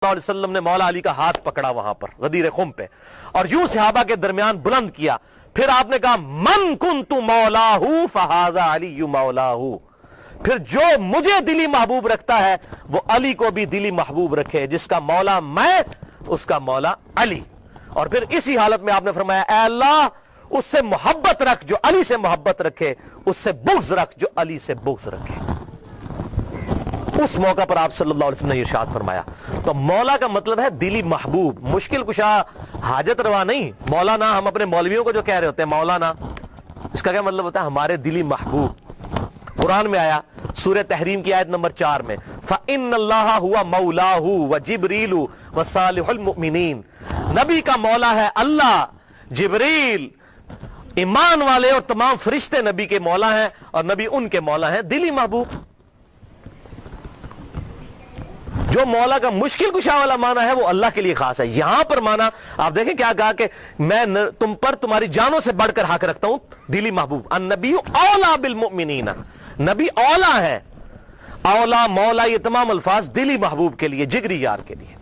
علیہ وسلم نے مولا علی کا ہاتھ پکڑا وہاں پر غدیر خم پہ اور یوں صحابہ کے درمیان بلند کیا. پھر آپ نے کہا من کنت مولاہ فہذا علی مولاہ. پھر جو مجھے دلی محبوب رکھتا ہے وہ علی کو بھی دلی محبوب رکھے. جس کا مولا میں اس کا مولا علی. اور پھر اسی حالت میں آپ نے فرمایا اے اللہ اس سے محبت رکھ جو علی سے محبت رکھے, اس سے بغض رکھ جو علی سے بغض رکھے. اس موقع پر آپ صلی اللہ علیہ وسلم نے ارشاد فرمایا. تو مولا کا مطلب ہے دلی محبوب, مشکل کشا, حاجت روا نہیں. مولانا ہم اپنے مولویوں کو جو کہہ رہے ہوتے ہیں مولانا, اس کا کیا مطلب ہوتا ہے؟ ہمارے دلی محبوب. قرآن میں آیا سورہ تحریم کی آیت نمبر 4 میں فَإِنَّ اللَّهَ هُوَ مَوْلَاهُ وَجِبْرِيلُ وَصَالِحُ الْمُؤْمِنِينَ. نبی کا مولا ہے اللہ, جبریل, ایمان والے اور تمام فرشتے نبی کے مولا ہیں, اور نبی ان کے مولا ہیں دلی محبوب. جو مولا کا مشکل کشا والا معنی ہے وہ اللہ کے لیے خاص ہے. یہاں پر معنی آپ دیکھیں کیا کہا کہ میں تم پر تمہاری جانوں سے بڑھ کر حق رکھتا ہوں, دلی محبوب. النبی اولا بالمؤمنین, نبی اولا ہے. اولا, مولا, یہ تمام الفاظ دلی محبوب کے لیے, جگری یار کے لیے.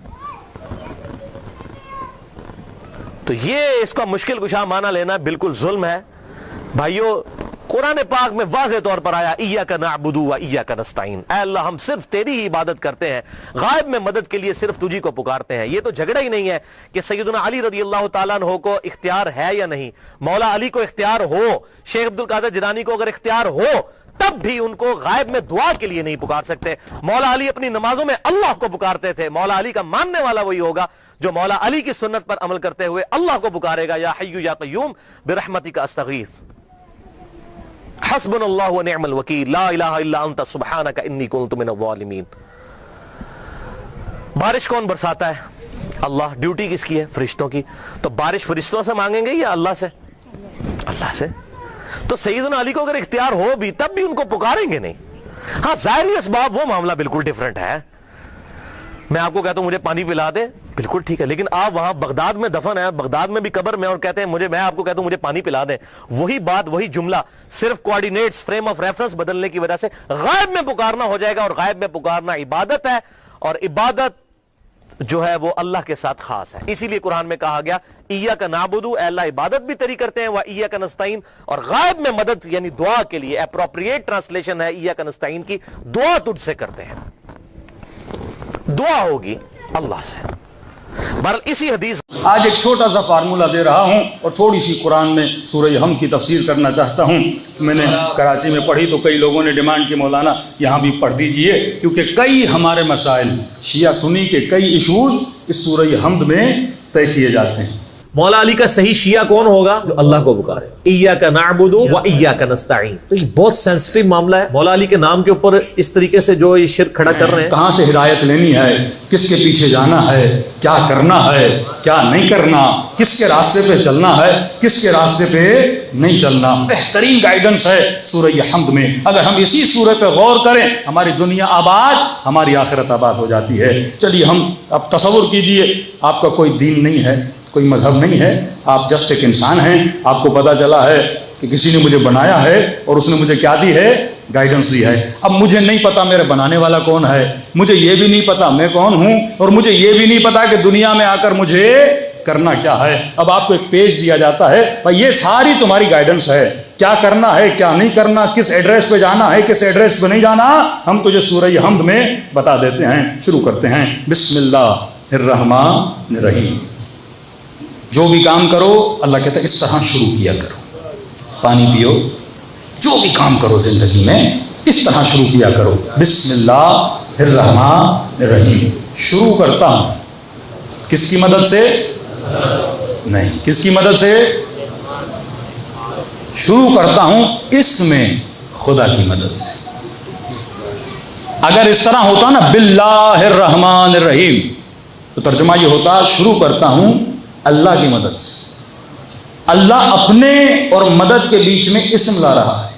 تو یہ اس کا مشکل کشا معنی لینا بالکل ظلم ہے بھائیو. قرآن پاک میں واضح طور پر آیا ایاک نعبد و ایاک نستعین, اے اللہ ہم صرف تیری ہی عبادت کرتے ہیں, غائب میں مدد کے لیے صرف تجھی کو پکارتے ہیں. یہ تو جھگڑا ہی نہیں ہے کہ سیدنا علی رضی اللہ تعالیٰ عنہ کو اختیار ہے یا نہیں. مولا علی کو اختیار ہو, شیخ عبد القادر جیلانی کو اگر اختیار ہو, تب بھی ان کو غائب میں دعا کے لیے نہیں پکار سکتے. مولا علی اپنی نمازوں میں اللہ کو پکارتے تھے. مولا علی کا ماننے والا وہی ہوگا جو مولا علی کی سنت پر عمل کرتے ہوئے اللہ کو پکارے گا, یا حی یا قیوم برحمتک استغیث, حسبنا اللہ ونعم الوکیل, لا الہ الا انت سبحانک انی کنت من الظالمین. بارش کون برساتا ہے؟ اللہ. ڈیوٹی کس کی ہے؟ فرشتوں کی. تو بارش فرشتوں سے مانگیں گے یا اللہ سے؟ اللہ سے. تو سیدنا علی کو اگر اختیار ہو بھی تب بھی ان کو پکاریں گے نہیں. ہاں ظاہری اسباب وہ معاملہ بالکل ڈیفرنٹ ہے. میں آپ کو کہتا ہوں مجھے پانی پلا دے, بالکل ٹھیک ہے, لیکن آپ وہاں بغداد میں دفن ہے, بغداد میں بھی قبر میں, اور کہتے ہیں میں آپ کو کہتا ہوں مجھے پانی پلا دیں. وہی بات, وہی جملہ, صرف کوآرڈینیٹس, فریم آف ریفرنس بدلنے کی وجہ سے غائب میں پکارنا ہو جائے گا. اور غائب میں پکارنا عبادت ہے, اور عبادت جو ہے وہ اللہ کے ساتھ خاص ہے. اسی لیے قرآن میں کہا گیا ایاک نعبد, اے اللہ عبادت بھی تیری کرتے ہیں, و ایاک نستعین, اور غائب میں مدد یعنی دعا کے لیے اپروپریٹ ٹرانسلیشن ہے ایاک نستعین کی, دعا تجھ سے کرتے ہیں. دعا ہوگی اللہ سے. بہرحال اسی حدیث آج ایک چھوٹا سا فارمولہ دے رہا ہوں اور تھوڑی سی قرآن میں سورہ حمد کی تفسیر کرنا چاہتا ہوں. میں نے کراچی میں پڑھی تو کئی لوگوں نے ڈیمانڈ کی مولانا یہاں بھی پڑھ دیجئے, کیونکہ کئی ہمارے مسائل شیعہ سنی کے کئی ایشوز اس سورہ حمد میں طے کیے جاتے ہیں. مولا علی کا صحیح شیعہ کون ہوگا؟ جو اللہ کو پکارے. ایاک نعبد و ایاک نستعین. تو یہ بہت سینسٹیو معاملہ ہے. مولا علی کے نام کے اوپر اس طریقے سے جو یہ شرک کھڑا کر رہے ہیں, کہاں سے ہدایت لینی ہے, کس کے پیچھے جانا ہے, کیا کرنا ہے, کیا نہیں کرنا, کس کے راستے پہ چلنا ہے, کس کے راستے پہ نہیں چلنا, بہترین گائیڈنس ہے سورہ حمد میں. اگر ہم اسی سورہ پہ غور کریں ہماری دنیا آباد, ہماری آخرت آباد ہو جاتی ہے. چلیے ہم اب تصور کیجئے آپ کا کوئی دین نہیں ہے, کوئی مذہب نہیں ہے, آپ جسٹ ایک انسان ہیں. آپ کو پتا چلا ہے کہ کسی نے مجھے بنایا ہے اور اس نے مجھے کیا دی ہے؟ گائیڈنس دی ہے. اب مجھے نہیں پتا میرے بنانے والا کون ہے, مجھے یہ بھی نہیں پتا میں کون ہوں, اور مجھے یہ بھی نہیں پتا کہ دنیا میں آ کر مجھے کرنا کیا ہے. اب آپ کو ایک پیج دیا جاتا ہے, بھائی یہ ساری تمہاری گائیڈنس ہے, کیا کرنا ہے کیا نہیں کرنا, کس ایڈریس پہ جانا ہے کس ایڈریس پہ نہیں جانا, ہم تجھے سورہ حمد میں بتا دیتے ہیں. شروع کرتے ہیں بسم اللہ الرحمن الرحیم. جو بھی کام کرو اللہ کہتا ہے اس طرح شروع کیا کرو. پانی پیو, جو بھی کام کرو زندگی میں اس طرح شروع کیا کرو. بسم اللہ الرحمن الرحیم. شروع کرتا ہوں کس کی مدد سے؟ نہیں, کس کی مدد سے؟ شروع کرتا ہوں اس میں خدا کی مدد سے. اگر اس طرح ہوتا نا باللہ الرحمن الرحیم, تو ترجمہ یہ ہوتا شروع کرتا ہوں اللہ کی مدد سے. اللہ اپنے اور مدد کے بیچ میں اسم لا رہا ہے.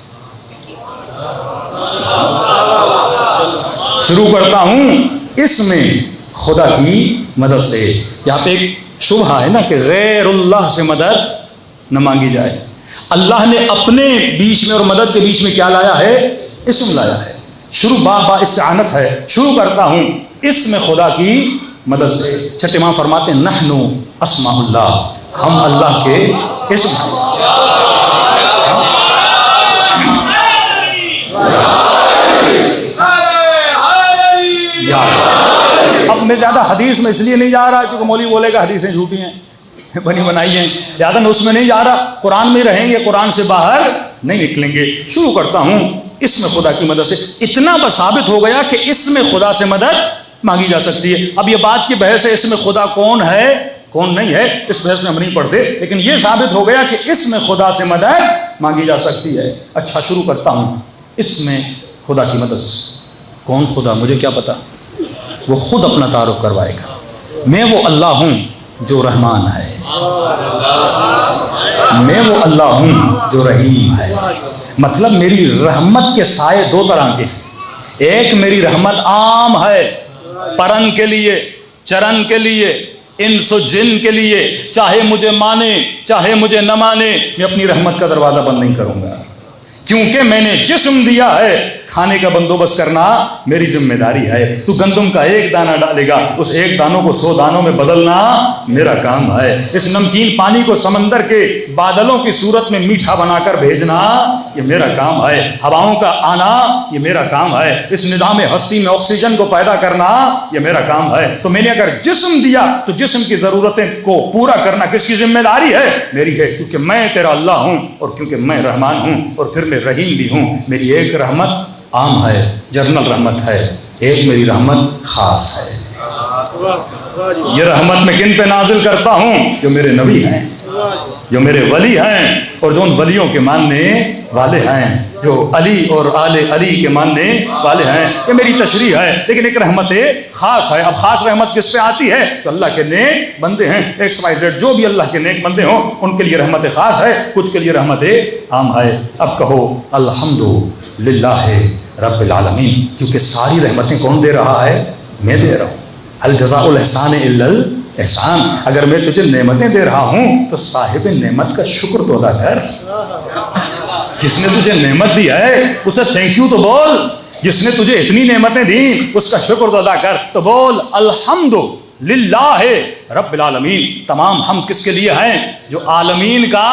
شروع کرتا ہوں اس میں خدا کی مدد سے. یہاں پہ ایک شبہہ ہے نا کہ غیر اللہ سے مدد نہ مانگی جائے. اللہ نے اپنے بیچ میں اور مدد کے بیچ میں کیا لایا ہے؟ اسم لایا ہے. شروع با استعانت ہے. شروع کرتا ہوں اس میں خدا کی مدد سے. چھٹے امام فرماتے ہیں نحنو اسماء اللہ، ہم اللہ کے اسم ہیں. اب میں زیادہ حدیث میں اس لیے نہیں جا رہا کیونکہ مولوی بولے گا حدیثیں جھوٹی ہیں، بنی بنائی ہیں، لہٰذا میں اس میں نہیں جا رہا. قرآن میں رہیں گے، قرآن سے باہر نہیں نکلیں گے. شروع کرتا ہوں اس میں خدا کی مدد سے. اتنا بس ثابت ہو گیا کہ اس میں خدا سے مدد مانگی جا سکتی ہے. اب یہ بات کی بحث ہے اس میں خدا کون ہے کون نہیں ہے، اس بحث میں ہم نہیں پڑھتے، لیکن یہ ثابت ہو گیا کہ اس میں خدا سے مدد مانگی جا سکتی ہے. اچھا شروع کرتا ہوں اس میں خدا کی مدد سے. کون خدا؟ مجھے کیا پتا، وہ خود اپنا تعارف کروائے گا. میں وہ اللہ ہوں جو رحمان ہے، میں وہ اللہ ہوں جو رحیم ہے. مطلب میری رحمت کے سائے دو طرح کے ہیں. ایک میری رحمت عام ہے، پرن کے لیے، چرن کے لیے، انس و جن کے لیے، چاہے مجھے مانے چاہے مجھے نہ مانے، میں اپنی رحمت کا دروازہ بند نہیں کروں گا، کیونکہ میں نے جسم دیا ہے. کھانے کا بندوبست کرنا میری ذمہ داری ہے. تو گندم کا ایک دانہ ڈالے گا، اس ایک دانوں کو 100 دانوں میں بدلنا میرا کام ہے. اس نمکین پانی کو سمندر کے بادلوں کی صورت میں میٹھا بنا کر بھیجنا یہ میرا کام ہے. ہواؤں کا آنا یہ میرا کام ہے. اس نظام ہستی میں آکسیجن کو پیدا کرنا یہ میرا کام ہے. تو میں نے اگر جسم دیا تو جسم کی ضرورتیں کو پورا کرنا کس کی ذمہ داری ہے؟ میری ہے، کیونکہ میں تیرا اللہ ہوں اور کیونکہ میں رحمان ہوں اور پھر میں رحیم بھی ہوں. میری ایک رحمت عام ہے، جنرل رحمت ہے، ایک میری رحمت خاص ہے. یہ رحمت میں کن پہ نازل کرتا ہوں؟ جو میرے نبی ہیں، جو میرے ولی ہیں اور جو ان ولیوں کے ماننے والے ہیں، جو علی اور آل علی کے ماننے والے ہیں. یہ میری تشریح ہے، لیکن ایک رحمت خاص ہے. اب خاص رحمت کس پہ آتی ہے؟ جو اللہ کے نیک بندے ہیں. XYZ جو بھی اللہ کے نیک بندے ہوں ان کے لیے رحمت خاص ہے، کچھ کے لیے رحمت عام ہے. اب کہو الحمدللہ رب العالمین، کیونکہ ساری رحمتیں کون دے رہا ہے؟ میں دے رہا ہوں. هل جزاء الاحسان الا الاحسان. اگر میں تجھے نعمتیں دے رہا ہوں تو صاحب نعمت کا شکر تو ادا کر. جس نے تجھے نعمت دی ہے اسے تھینک یو تو بول. جس نے تجھے اتنی نعمتیں دی اس کا شکر تو ادا کر. تو بول الحمدللہ رب العالمین. تمام حمد کس کے لیے ہیں؟ جو عالمین کا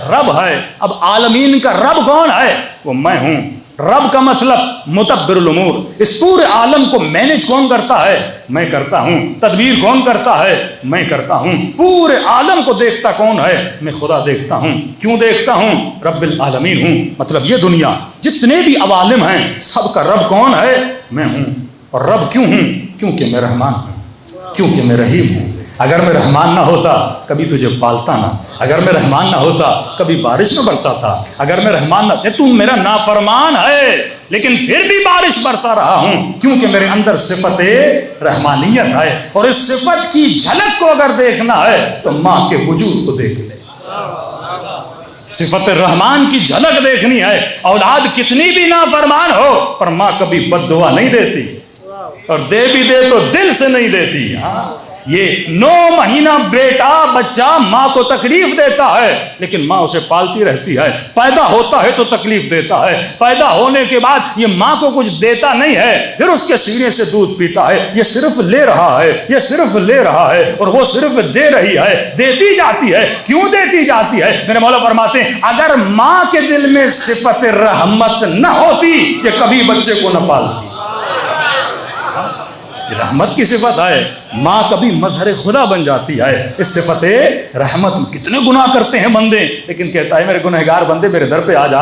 رب ہے. اب عالمین کا رب کون ہے؟ وہ میں ہوں. رب کا مطلب مدبر الامور. اس پورے عالم کو مینج کون کرتا ہے؟ میں کرتا ہوں. تدبیر کون کرتا ہے؟ میں کرتا ہوں. پورے عالم کو دیکھتا کون ہے؟ میں خدا دیکھتا ہوں. کیوں دیکھتا ہوں؟ رب العالمین ہوں. مطلب یہ دنیا جتنے بھی عوالم ہیں سب کا رب کون ہے؟ میں ہوں. اور رب کیوں ہوں؟ کیونکہ میں رحمان ہوں، کیونکہ میں رحیم ہوں. اگر میں رحمان نہ ہوتا کبھی تجھے پالتا نہ. اگر میں رحمان نہ ہوتا کبھی بارش نہ برساتا. اگر میں رحمان نہ، تو میرا نافرمان ہے لیکن پھر بھی بارش برسا رہا ہوں، کیونکہ میرے اندر صفت رحمانیت ہے. اور اس صفت کی جھلک کو اگر دیکھنا ہے تو ماں کے وجود کو دیکھ لے. صفت رحمان کی جھلک دیکھنی ہے. اولاد کتنی بھی نافرمان ہو پر ماں کبھی بد دعا نہیں دیتی، اور دے بھی دے تو دل سے نہیں دیتی. یہ 9 مہینہ بیٹا بچہ ماں کو تکلیف دیتا ہے لیکن ماں اسے پالتی رہتی ہے. پیدا ہوتا ہے تو تکلیف دیتا ہے، پیدا ہونے کے بعد یہ ماں کو کچھ دیتا نہیں ہے، پھر اس کے سینے سے دودھ پیتا ہے. یہ صرف لے رہا ہے، یہ صرف لے رہا ہے، اور وہ صرف دے رہی ہے، دیتی جاتی ہے. کیوں دیتی جاتی ہے؟ میرے مولا فرماتے ہیں اگر ماں کے دل میں صفت رحمت نہ ہوتی یہ کبھی بچے کو نہ پالتی. رحمت کی صفت ہے. ماں کبھی مظہر خدا بن جاتی ہے اس صفت رحمت. کتنے گناہ کرتے ہیں بندے لیکن کہتا ہے میرے گنہگار بندے میرے در پہ آ جا،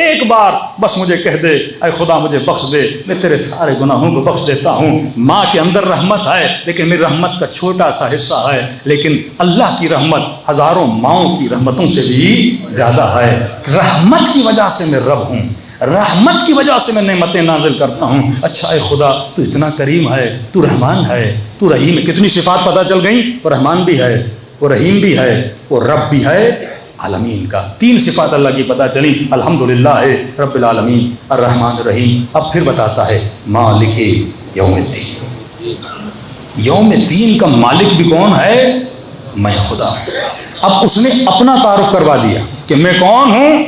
ایک بار بس مجھے کہہ دے اے خدا مجھے بخش دے، میں تیرے سارے گناہوں کو بخش دیتا ہوں. ماں کے اندر رحمت ہے لیکن میری رحمت کا چھوٹا سا حصہ ہے، لیکن اللہ کی رحمت ہزاروں ماؤں کی رحمتوں سے بھی زیادہ ہے. رحمت کی وجہ سے میں رب ہوں، رحمت کی وجہ سے میں نعمتیں نازل کرتا ہوں. اچھا اے خدا تو اتنا کریم ہے، تو رحمان ہے، تو رحیم ہے. کتنی صفات پتہ چل گئیں؟ وہ رحمان بھی ہے، وہ رحیم بھی ہے، وہ رب بھی ہے عالمین کا. 3 صفات اللہ کی پتہ چلی. الحمدللہ رب العالمین، الرحمن الرحیم. اب پھر بتاتا ہے مالک یوم الدین. یوم الدین کا مالک بھی کون ہے؟ میں خدا. اب اس نے اپنا تعارف کروا دیا کہ میں کون ہوں،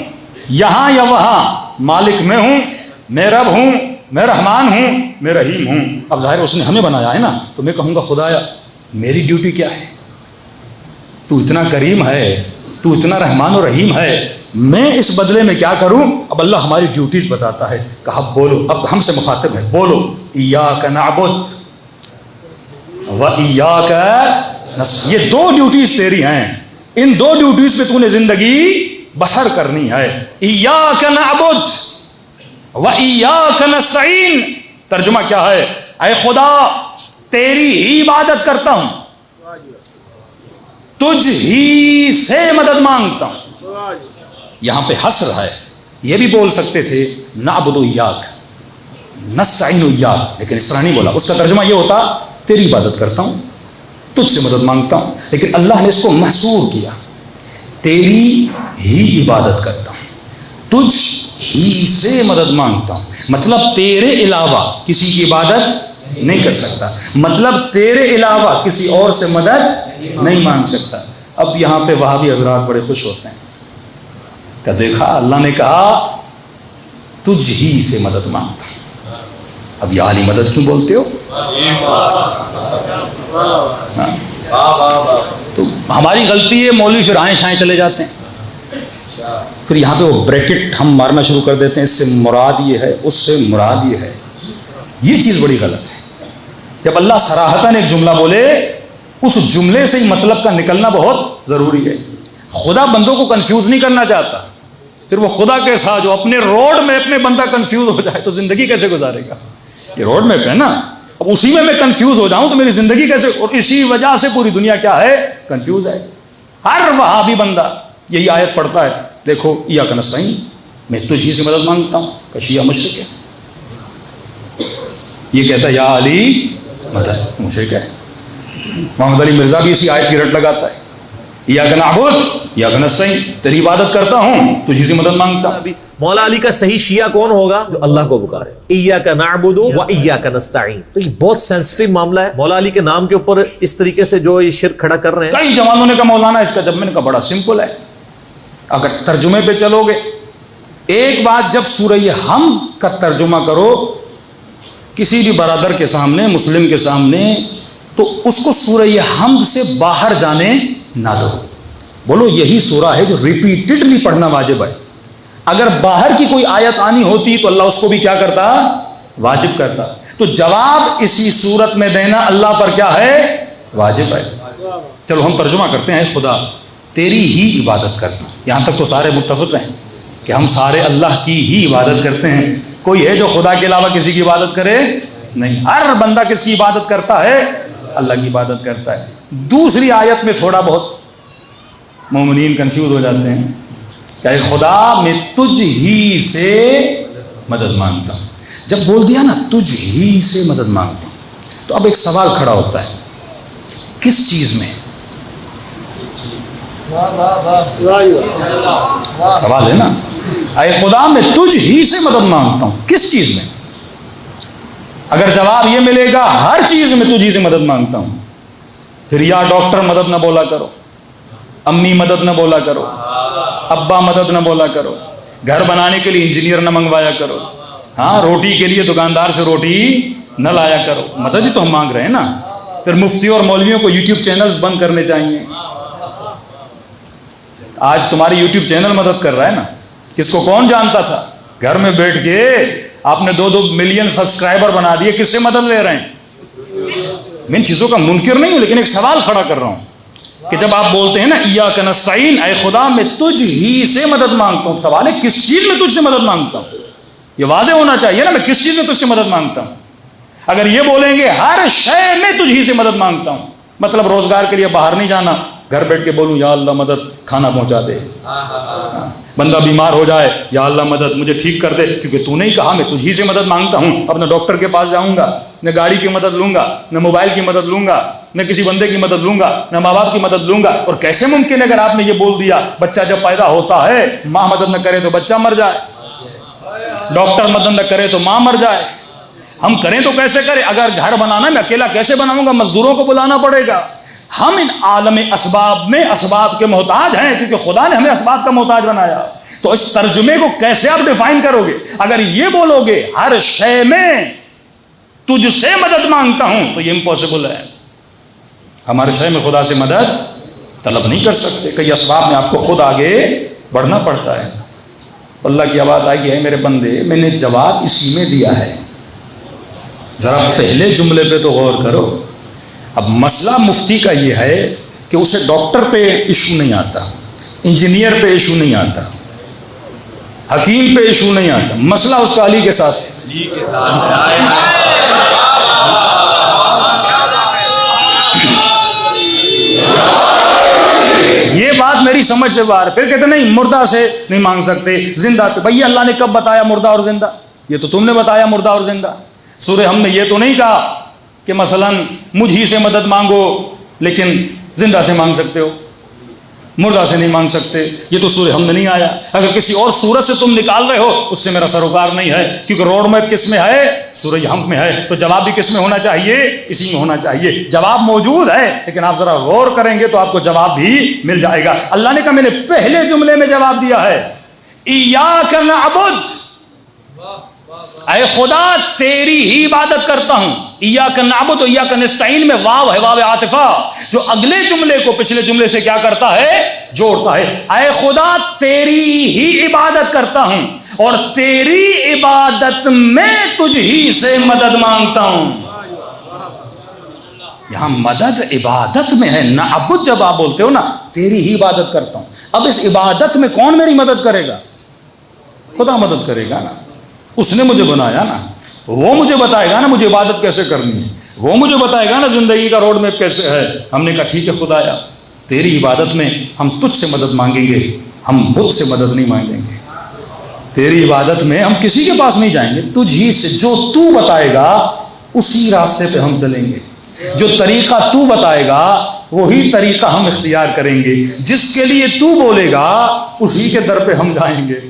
یہاں یا وہاں مالک میں ہوں، میں رب ہوں، میں رحمان ہوں، میں رحیم ہوں. اب ظاہر اس نے ہمیں بنایا ہے نا، تو میں کہوں گا خدایا میری ڈیوٹی کیا ہے؟ تو اتنا کریم ہے، تو اتنا رحمان و رحیم ہے، میں اس بدلے میں کیا کروں؟ اب اللہ ہماری ڈیوٹیز بتاتا ہے. کہا بولو، اب ہم سے مخاطب ہے، بولو ایاک نعبد و ایاک نستعین. یہ دو ڈیوٹیز تیری ہیں، ان دو ڈیوٹیز پہ تو نے زندگی بسر کرنی ہے. ایاک نعبد و ایاک نستعین، ترجمہ کیا ہے؟ اے خدا تیری ہی عبادت کرتا ہوں، تجھ ہی سے مدد مانگتا ہوں. یہاں پہ حسر ہے، یہ بھی بول سکتے تھے نعبد ایاک نستعین ایاک، لیکن اس طرح نہیں بولا. اس کا ترجمہ یہ ہوتا تیری عبادت کرتا ہوں، تجھ سے مدد مانگتا ہوں. لیکن اللہ نے اس کو محصور کیا، تیری ہی عبادت کرتا ہوں، تجھ ہی سے مدد مانگتا ہوں. مطلب تیرے علاوہ کسی کی عبادت نہیں کر سکتا، مطلب تیرے علاوہ کسی اور سے مدد نہیں مانگ سکتا. اب یہاں پہ وہابی حضرات بڑے خوش ہوتے ہیں کہ دیکھا اللہ نے کہا تجھ ہی سے مدد مانگتا ہوں. اب یہ عالی مدد کیوں بولتے ہو؟ تو ہماری غلطی ہے، مولوی پھر آئیں شائیں چلے جاتے ہیں، پھر یہاں پہ وہ بریکٹ ہم مارنا شروع کر دیتے ہیں، اس سے مراد یہ ہے، اس سے مراد یہ ہے. یہ چیز بڑی غلط ہے. جب اللہ صراحتاً ایک جملہ بولے، اس جملے سے ہی مطلب کا نکلنا بہت ضروری ہے. خدا بندوں کو کنفیوز نہیں کرنا چاہتا، پھر وہ خدا کے ساتھ جو اپنے روڈ میں اپنے بندہ کنفیوز ہو جائے تو زندگی کیسے گزارے گا؟ یہ روڈ میں پہ نا، اب اسی میں کنفیوز ہو جاؤں تو میری زندگی کیسے؟ اور اسی وجہ سے پوری دنیا کیا ہے؟ کنفیوز ہے. ہر وہابی بندہ یہی آیت پڑھتا ہے، دیکھو ایاک نستعین، میں تجھی سے مدد مانگتا ہوں، کہ شیعہ مشرک ہے. یہ کہتا ہے یا علی مدد، مشرک ہے. محمد علی مرزا بھی اسی آیت کی رٹ لگاتا ہے، ایاک نعبد ایاک نستعین، تیری عبادت کرتا ہوں، تجھی سے مدد مانگتا ہوں. مولا علی کا صحیح شیعہ کون ہوگا؟ جو اللہ کو پکارے، ایاک نعبد و ایاک نستعین. تو یہ بہت سینسٹیو معاملہ ہے. مولا علی کے نام کے اوپر اس طریقے سے جو یہ شرک کھڑا کر رہے ہیں. کئی جوانوں نے کہا مولانا اس کا جب، میں نے کہا بڑا سمپل ہے. اگر ترجمے پہ چلو گے، ایک بات جب سورہ حمد کا ترجمہ کرو کسی بھی برادر کے سامنے، مسلم کے سامنے، تو اس کو سورہ حمد سے باہر جانے نہ دو. بولو یہی سورہ ہے جو ریپیٹڈلی پڑھنا واجب ہے. اگر باہر کی کوئی آیت آنی ہوتی تو اللہ اس کو بھی کیا کرتا؟ واجب کرتا. تو جواب اسی صورت میں دینا اللہ پر کیا ہے؟ واجب ہے. چلو ہم ترجمہ کرتے ہیں، خدا تیری ہی عبادت کرتا ہوں. یہاں تک تو سارے متفق ہیں کہ ہم سارے اللہ کی ہی عبادت کرتے ہیں. کوئی ہے جو خدا کے علاوہ کسی کی عبادت کرے؟ نہیں. ہر بندہ کس کی عبادت کرتا ہے؟ اللہ کی عبادت کرتا ہے. دوسری آیت میں تھوڑا بہت مومنین کنفیوز ہو جاتے ہیں کہ خدا میں تجھ ہی سے مدد مانگتا ہوں. جب بول دیا نا تجھ ہی سے مدد مانگتا ہوں، تو اب ایک سوال کھڑا ہوتا ہے، کس چیز میں؟ سوال ہے نا، اے خدا میں تجھ ہی سے مدد مانگتا ہوں، کس چیز میں؟ اگر جواب یہ ملے گا ہر چیز میں تجھ ہی سے مدد مانگتا ہوں، پھر یا ڈاکٹر مدد نہ بولا کرو، امی مدد نہ بولا کرو، ابا مدد نہ بولا کرو، گھر بنانے کے لیے انجینئر نہ منگوایا کرو، ہاں روٹی کے لیے دکاندار سے روٹی نہ لایا کرو. مدد ہی تو ہم مانگ رہے ہیں نا. پھر مفتیوں اور مولویوں کو یوٹیوب چینلز بند کرنے چاہیے. آج تمہاری یوٹیوب چینل مدد کر رہا ہے نا. کس کو کون جانتا تھا؟ گھر میں بیٹھ کے آپ نے 2 ملین سبسکرائبر بنا دیے، کس سے مدد لے رہے ہیں؟ میں ان چیزوں کا منکر نہیں ہوں، لیکن ایک سوال کھڑا کر رہا ہوں کہ جب آپ بولتے ہیں نا ایاک نستعین، اے خدا میں تجھ ہی سے مدد مانگتا ہوں، سوال ہے کس چیز میں تجھ سے مدد مانگتا ہوں؟ یہ واضح ہونا چاہیے نا، میں کس چیز میں تجھ سے مدد مانگتا ہوں. اگر یہ بولیں گے ہر شے میں تجھ ہی سے مدد مانگتا ہوں، مطلب روزگار کے لیے باہر نہیں جانا، گھر بیٹھ کے بولوں یا اللہ مدد کھانا پہنچا دے، بندہ بیمار ہو جائے یا اللہ مدد مجھے ٹھیک کر دے، کیونکہ تو نہیں کہا میں تجھ ہی سے مدد مانگتا ہوں. اب نہ ڈاکٹر کے پاس جاؤں گا، نہ گاڑی کی مدد لوں گا، نہ موبائل کی مدد لوں گا، نہ کسی بندے کی مدد لوں گا، نہ ماں باپ کی مدد لوں گا. اور کیسے ممکن ہے اگر آپ نے یہ بول دیا بچہ جب پیدا ہوتا ہے ماں مدد نہ کرے تو بچہ مر جائے، ڈاکٹر مدد نہ کرے تو ماں مر جائے. ہم کریں تو کیسے کریں؟ اگر گھر بنانا میں اکیلا کیسے بناؤں گا؟ مزدوروں کو بلانا پڑے گا. ہم ان عالم اسباب میں اسباب کے محتاج ہیں، کیونکہ خدا نے ہمیں اسباب کا محتاج بنایا. تو اس ترجمے کو کیسے آپ ڈیفائن کرو گے؟ اگر یہ بولو گے ہر شے میں تجھ سے مدد مانگتا ہوں تو یہ امپاسبل ہے. ہمارے شے میں خدا سے مدد طلب نہیں کر سکتے. کئی اسباب میں آپ کو خود آگے بڑھنا پڑتا ہے. اللہ کی آواز آئی ہے میرے بندے میں نے جواب اسی میں دیا ہے. ذرا پہلے جملے پہ تو غور کرو. اب مسئلہ مفتی کا یہ ہے کہ اسے ڈاکٹر پہ ایشو نہیں آتا, انجینئر پہ ایشو نہیں آتا, حکیم پہ ایشو نہیں آتا. مسئلہ اس کا علی کے ساتھ ہے. جی کے ساتھ. یہ بات میری سمجھ سے باہر. پھر کہتے نہیں مردہ سے نہیں مانگ سکتے, زندہ سے. بھئی اللہ نے کب بتایا مردہ اور زندہ؟ یہ تو تم نے بتایا مردہ اور زندہ. سورہ ہم نے یہ تو نہیں کہا کہ مثلا مجھ ہی سے مدد مانگو لیکن زندہ سے مانگ سکتے ہو, مردہ سے نہیں مانگ سکتے. یہ تو سورہ ہم میں نہیں آیا. اگر کسی اور سورت سے تم نکال رہے ہو اس سے میرا سروکار نہیں ہے, کیونکہ روڈ میپ کس میں ہے؟ سورہ ہم میں ہے. تو جواب بھی کس میں ہونا چاہیے؟ اسی میں ہونا چاہیے. جواب موجود ہے لیکن آپ ذرا غور کریں گے تو آپ کو جواب بھی مل جائے گا. اللہ نے کہا میں نے پہلے جملے میں جواب دیا ہے ایاک نعبد, اے خدا تیری ہی عبادت کرتا ہوں. ایاک نعبد و ایاک نستعین میں واو ہے, واو عاطفہ, جو اگلے جملے کو پچھلے جملے سے کیا کرتا ہے؟ جوڑتا ہے. اے خدا تیری ہی عبادت کرتا ہوں اور تیری عبادت میں تجھ ہی سے مدد مانگتا ہوں. یہاں مدد عبادت میں ہے. نعبد جب آپ بولتے ہو نا تیری ہی عبادت کرتا ہوں, اب اس عبادت میں کون میری مدد کرے گا؟ خدا مدد کرے گا نا. اس نے مجھے بنایا نا, وہ مجھے بتائے گا نا مجھے عبادت کیسے کرنی ہے, وہ مجھے بتائے گا نا زندگی کا روڈ میپ کیسے ہے. ہم نے کہا ٹھیک ہے خدایا تیری عبادت میں ہم تجھ سے مدد مانگیں گے, ہم بت سے مدد نہیں مانگیں گے. تیری عبادت میں ہم کسی کے پاس نہیں جائیں گے, تجھ ہی سے جو تو بتائے گا اسی راستے پہ ہم چلیں گے. جو طریقہ تو بتائے گا وہی طریقہ ہم اختیار کریں گے. جس کے لیے تو بولے گا اسی کے در پہ ہم جائیں گے,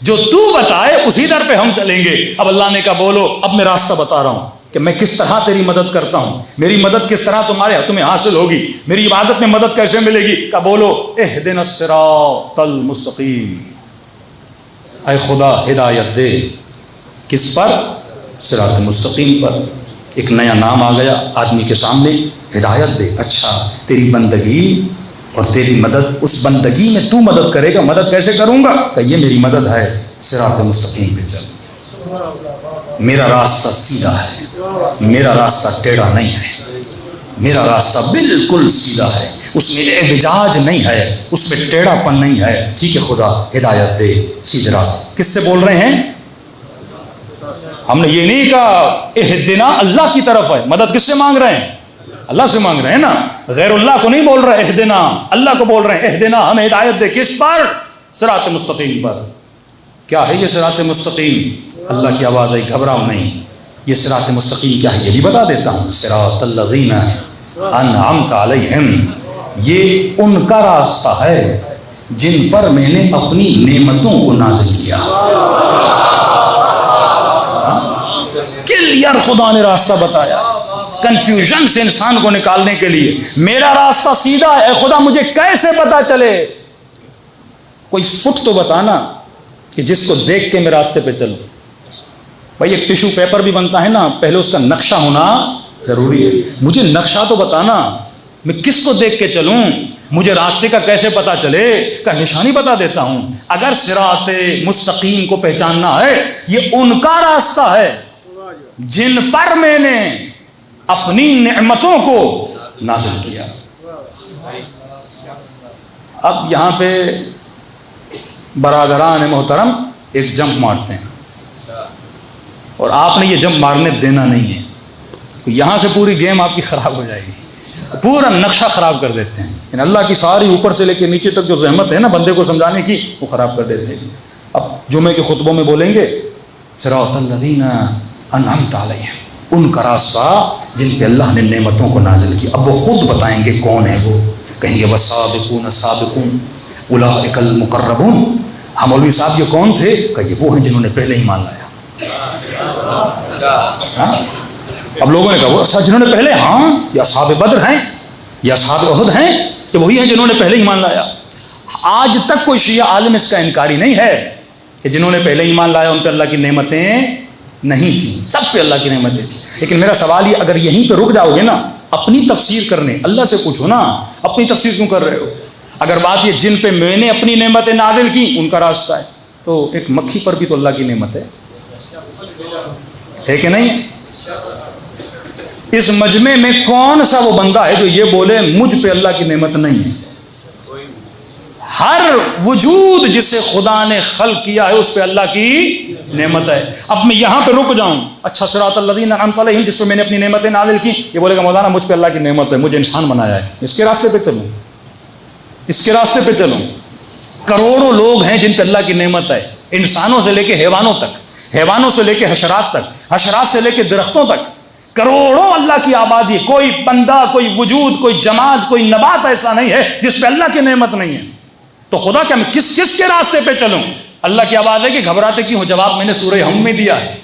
جو تو بتائے اسی در پہ ہم چلیں گے. اب اللہ نے کہا بولو اب میں راستہ بتا رہا ہوں کہ میں کس طرح تیری مدد کرتا ہوں, میری مدد کس طرح تمہیں حاصل ہوگی, میری عبادت میں مدد کیسے ملے گی. کہا بولو اہدنا الصراط المستقیم. اے خدا ہدایت دے کس پر؟ صراط مستقیم پر. ایک نیا نام آ گیا آدمی کے سامنے, ہدایت دے. اچھا تیری بندگی اور تیری مدد, اس بندگی میں تو مدد کرے گا. مدد کیسے کروں گا؟ کہ یہ میری مدد ہے, صراط مستقیم پہ چل. میرا راستہ سیدھا ہے, میرا راستہ ٹیڑھا نہیں ہے, میرا راستہ بالکل سیدھا ہے, اس میں اعوجاج نہیں ہے, اس میں ٹیڑھا پن نہیں ہے. ٹھیک ہے خدا ہدایت دے سیدھے راستے. کس سے بول رہے ہیں؟ ہم نے یہ نہیں کہا اہدنا اللہ کی طرف ہے. مدد کس سے مانگ رہے ہیں؟ اللہ سے مانگ رہے ہیں نا. غیر اللہ کو نہیں بول رہے اہدنا, اللہ کو بول رہے ہیں اہدنا ہمیں ہدایت دے. کس پر؟ صراط مستقیم پر. کیا ہے یہ صراط مستقیم؟ اللہ کی آواز آئی گھبراؤ نہیں, یہ صراط مستقیم کیا ہے یہ بھی بتا دیتا ہوں. صراط الذین انعمت علیہم, یہ ان کا راستہ ہے جن پر میں نے اپنی نعمتوں کو نازل کیا. کلیئر خدا نے راستہ بتایا کنفیوژن سے انسان کو نکالنے کے لیے. میرا راستہ سیدھا ہے, اے خدا مجھے کیسے پتا چلے؟ کوئی فٹ تو بتانا کہ جس کو دیکھ کے میں راستے پہ چلوں. بھائی ایک ٹیشو پیپر بھی بنتا ہے نا, پہلے اس کا نقشہ ہونا ضروری ہے. مجھے نقشہ تو بتانا, میں کس کو دیکھ کے چلوں, مجھے راستے کا کیسے پتا چلے؟ کا نشانی بتا دیتا ہوں. اگر صراط مستقیم کو پہچاننا ہے, یہ ان کا راستہ ہے جن پر میں نے اپنی نعمتوں کو نازل کیا. اب یہاں پہ برادران محترم ایک جمپ مارتے ہیں اور آپ نے یہ جمپ مارنے دینا نہیں ہے. یہاں سے پوری گیم آپ کی خراب ہو جائے گی, پورا نقشہ خراب کر دیتے ہیں. یعنی اللہ کی ساری اوپر سے لے کے نیچے تک جو زحمت ہے نا بندے کو سمجھانے کی, وہ خراب کر دیتے ہیں. اب جمعے کے خطبوں میں بولیں گے صراط الذین انعمت علیہم, ان کا راستہ جن پہ اللہ نے نعمتوں کو نازل کیا. اب وہ خود بتائیں گے کون ہے وہ, کہیں گے والسابقون السابقون اولئک المقربون. ہم مولوی صاحب یہ کون تھے؟ کہ یہ وہ ہیں جنہوں نے پہلے ہی مان لایا. اب لوگوں نے کہا وہ اچھا جنہوں نے پہلے, ہاں یہ اصحاب بدر ہیں, یہ اصحاب احد ہیں, یہ وہی ہیں جنہوں نے پہلے ہی مان لایا. آج تک کوئی شیعہ عالم اس کا انکاری نہیں ہے کہ جنہوں نے پہلے ایمان لایا ان پہ اللہ کی نعمتیں نہیں تھیں، سب پہ اللہ کی نعمتیں تھیں. لیکن میرا سوال یہ، اگر یہیں پہ رک جاؤ گے نا اپنی تفسیر کرنے، اللہ سے پوچھو نا اپنی تفسیر کیوں کر رہے ہو؟ اگر بات یہ جن پہ میں نے اپنی نعمتیں نازل کی ان کا راستہ ہے، تو ایک مکھی پر بھی تو اللہ کی نعمت ہے کہ نہیں؟ اس مجمع میں کون سا وہ بندہ ہے جو یہ بولے مجھ پہ اللہ کی نعمت نہیں ہے؟ ہر وجود جسے خدا نے خلق کیا ہے اس پہ اللہ کی نعمت ہے. اب میں یہاں پہ رک جاؤں، اچھا صراط الذین انعمت علیہم جس پہ میں نے اپنی نعمتیں نازل کی، یہ بولے گا مولانا مجھ پہ اللہ کی نعمت ہے، مجھے انسان بنایا ہے، اس کے راستے پہ چلوں، اس کے راستے پہ چلوں. کروڑوں لوگ ہیں جن پہ اللہ کی نعمت ہے، انسانوں سے لے کے حیوانوں تک، حیوانوں سے لے کے حشرات تک، حشرات سے لے کے درختوں تک، کروڑوں اللہ کی آبادی. کوئی بندہ، کوئی وجود، کوئی جماعت، کوئی نبات ایسا نہیں ہے جس پہ اللہ کی نعمت نہیں ہے. تو خدا کیا میں کس کے راستے پہ چلوں؟ اللہ کی آواز ہے کہ گھبراتے کیوں ہو؟ جواب میں نے سورہ ہم میں دیا ہے،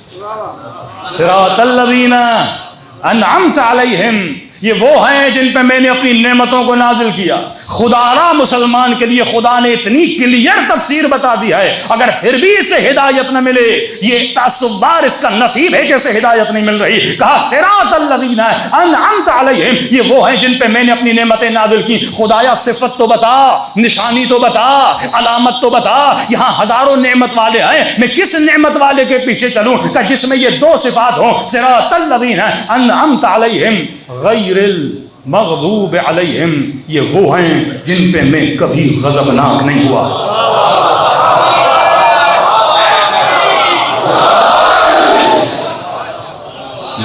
صراط الذین انعمت علیہم، یہ وہ ہیں جن پہ میں نے اپنی نعمتوں کو نازل کیا. خدارا مسلمان کے لیے خدا نے اتنی کلیئر تفسیر بتا دی ہے، اگر پھر بھی اسے ہدایت نہ ملے، یہ تعصب بار اس کا نصیب ہے کہ اسے ہدایت نہیں مل رہی. کہا صراط الذین انعمت علیہم، یہ وہ ہیں جن پہ میں نے اپنی نعمتیں نازل کی. خدایا صفت تو بتا، نشانی تو بتا، علامت تو بتا. یہاں ہزاروں نعمت والے ہیں، میں کس نعمت والے کے پیچھے چلوں کہ جس میں یہ دو صفات ہوں؟ صراط الذین انعمت علیہم غیر المغضوب علیہم، یہ وہ ہیں جن پہ میں کبھی غضبناک نہیں ہوا.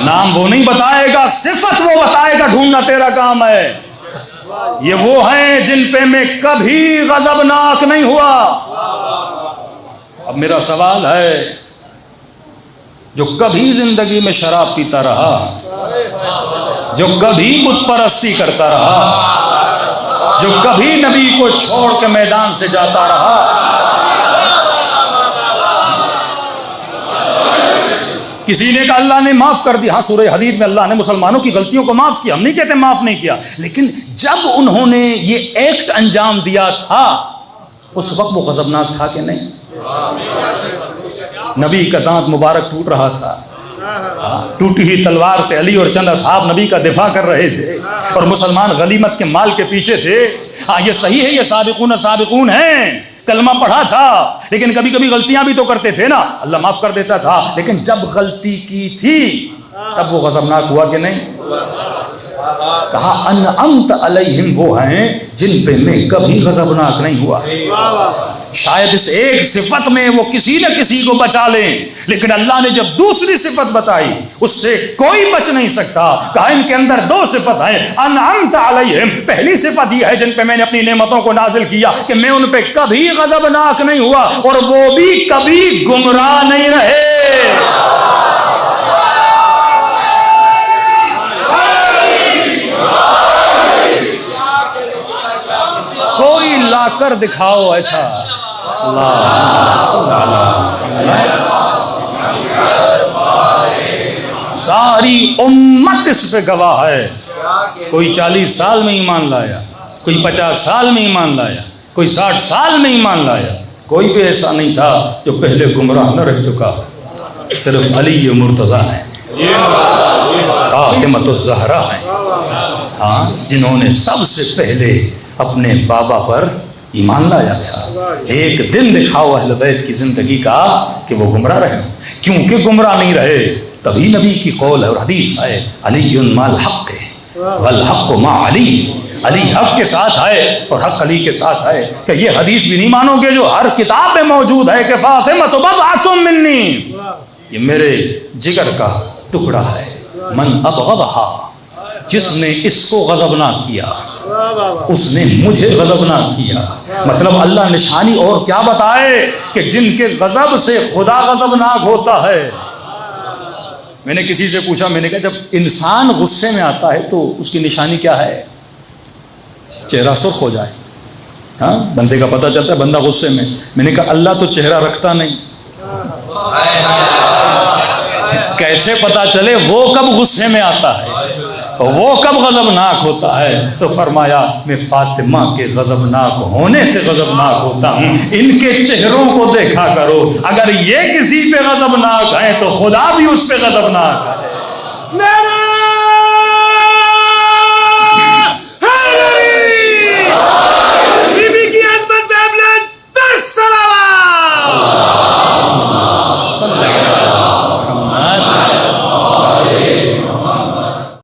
نام وہ نہیں بتائے گا، صفت وہ بتائے گا، ڈھونڈنا تیرا کام ہے. یہ وہ ہیں جن پہ میں کبھی غضبناک نہیں ہوا. اب میرا سوال ہے، جو کبھی زندگی میں شراب پیتا رہا، جو کبھی بت پرستی کرتا رہا، جو کبھی نبی کو چھوڑ کے میدان سے جاتا رہا، کسی نے کہا اللہ نے معاف کر دیا. ہاں سورہ حدید میں اللہ نے مسلمانوں کی غلطیوں کو معاف کیا، ہم نہیں کہتے معاف نہیں کیا، لیکن جب انہوں نے یہ ایکٹ انجام دیا تھا اس وقت وہ غضبناک تھا کہ نہیں؟ نبی کا دانت مبارک ٹوٹ رہا تھا، ٹوٹی ہوئی تلوار سے علی اور چند اصحاب نبی کا دفاع کر رہے تھے، اور مسلمان غنیمت کے مال کے پیچھے تھے. ہاں یہ صحیح ہے، یہ سابقون ہیں، کلمہ پڑھا تھا، لیکن کبھی کبھی غلطیاں بھی تو کرتے تھے نا، اللہ معاف کر دیتا تھا. لیکن جب غلطی کی تھی تب وہ غضبناک ہوا کہ نہیں؟ کہا انعمت علیہم، وہ ہیں جن پہ میں کبھی غضبناک نہیں ہوا. شاید اس ایک صفت میں وہ کسی نہ کسی کو بچا لیں، لیکن اللہ نے جب دوسری صفت بتائی اس سے کوئی بچ نہیں سکتا. کہا ان کے اندر دو صفت ہیں، انعمت علیہم، پہلی صفت یہ ہے جن پہ میں نے اپنی نعمتوں کو نازل کیا کہ میں ان پہ کبھی غضبناک نہیں ہوا، اور وہ بھی کبھی گمراہ نہیں رہے. کوئی لا کر دکھاؤ ایسا. ساری امت اس پہ گواہ ہے. کوئی 40 سال میں ایمان لایا، کوئی 50 سال میں ایمان لایا، کوئی 60 سال میں ایمان لایا، کوئی بھی ایسا نہیں تھا جو پہلے گمراہ نہ رہ چکا. صرف علی مرتضیٰ ہیں، فاطمہ الزہرا ہیں، ہاں جنہوں نے سب سے پہلے اپنے بابا پر ایمان لایا تھا. ایک دن دکھاؤ اہل بیت کی زندگی کا کہ وہ گمراہ رہے. کیونکہ گمراہ نہیں رہے تبھی نبی کی قول ہے اور حدیث ہے، علی مع الحق والحق مع علی، علی حق کے ساتھ ہے اور حق علی کے ساتھ ہے. کہ یہ حدیث بھی نہیں مانو گے جو ہر کتاب میں موجود ہے کہ فاطمہ بضعۃ منی، یہ میرے جگر کا ٹکڑا ہے. من ابغضها، جس نے اس کو غضبناک کیا اس نے مجھے غضبناک کیا. مطلب اللہ نشانی اور کیا بتائے کہ جن کے غضب سے خدا غضبناک ہوتا ہے. میں نے کسی سے پوچھا، میں نے کہا جب انسان غصے میں آتا ہے تو اس کی نشانی کیا ہے؟ چہرہ سرخ ہو جائے. ہاں بندے کا پتہ چلتا ہے بندہ غصے میں. میں نے کہا اللہ تو چہرہ رکھتا نہیں، کیسے پتہ چلے وہ کب غصے میں آتا ہے؟ وہ کب غضبناک ہوتا ہے؟ تو فرمایا میں فاطمہ کے غضبناک ہونے سے غضبناک ہوتا ہوں، ان کے چہروں کو دیکھا کرو، اگر یہ کسی پہ غضبناک ہے تو خدا بھی اس پہ غضبناک ہے۔ نعرہ